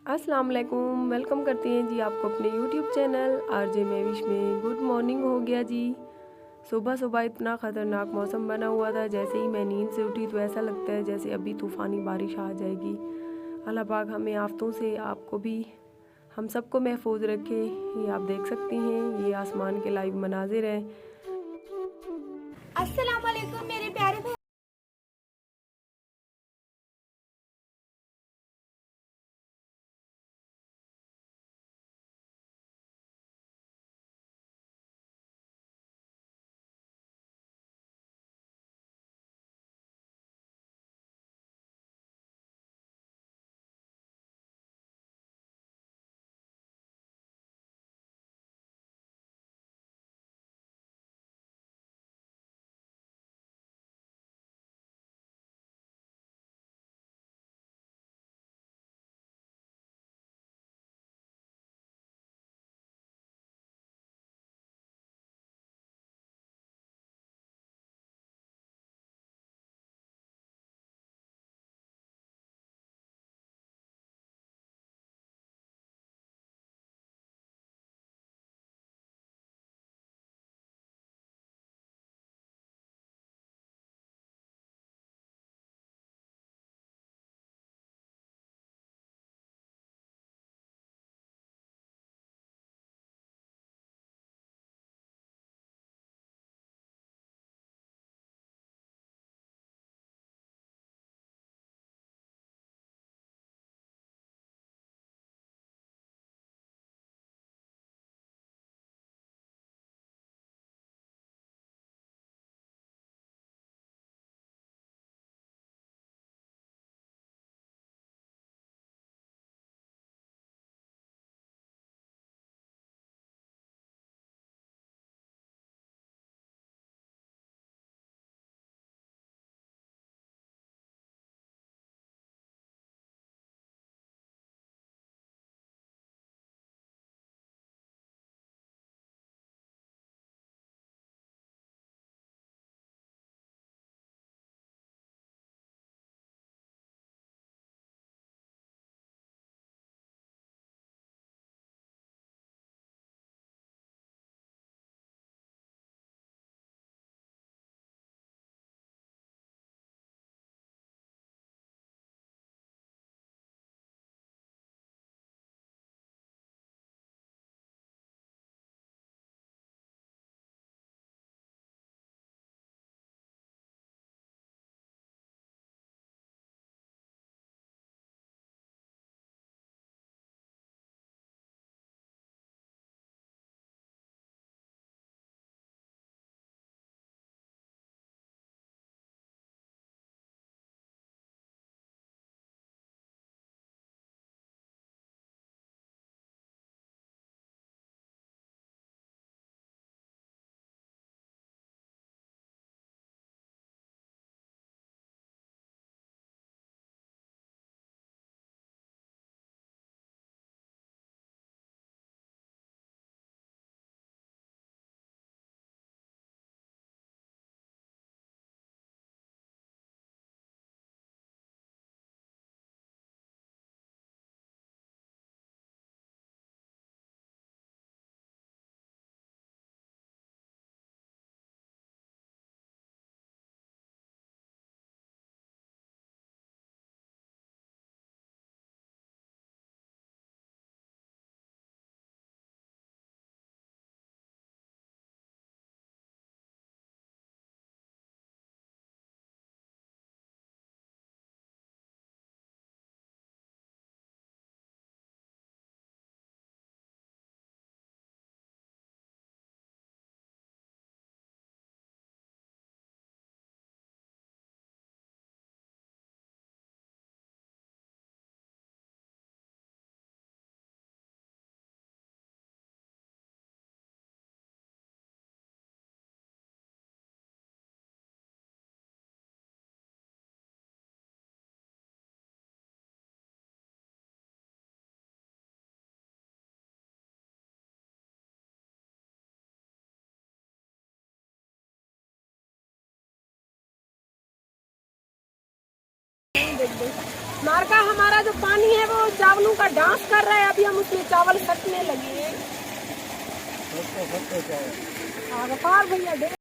अस्सलाम वालेकुम, वेलकम करते हैं जी आपको अपने यूट्यूब चैनल आरजे महविश में। गुड मॉर्निंग हो गया जी। सुबह सुबह इतना ख़तरनाक मौसम बना हुआ था, जैसे ही मैं नींद से उठी तो ऐसा लगता है जैसे अभी तूफ़ानी बारिश आ जाएगी। अल्लाह पाक हमें आफ़तों से, आपको भी, हम सबको महफूज रखे। ये आप देख सकती हैं, ये आसमान के लाइव मनाजिर हैं। अस्सलाम वालेकुम मेरे प्यारे भाई। देख मारका हमारा जो पानी है वो चावलों का डांस कर रहा है। अभी हम उसमें चावल सटने लगे हैं। गफार भैया ढेर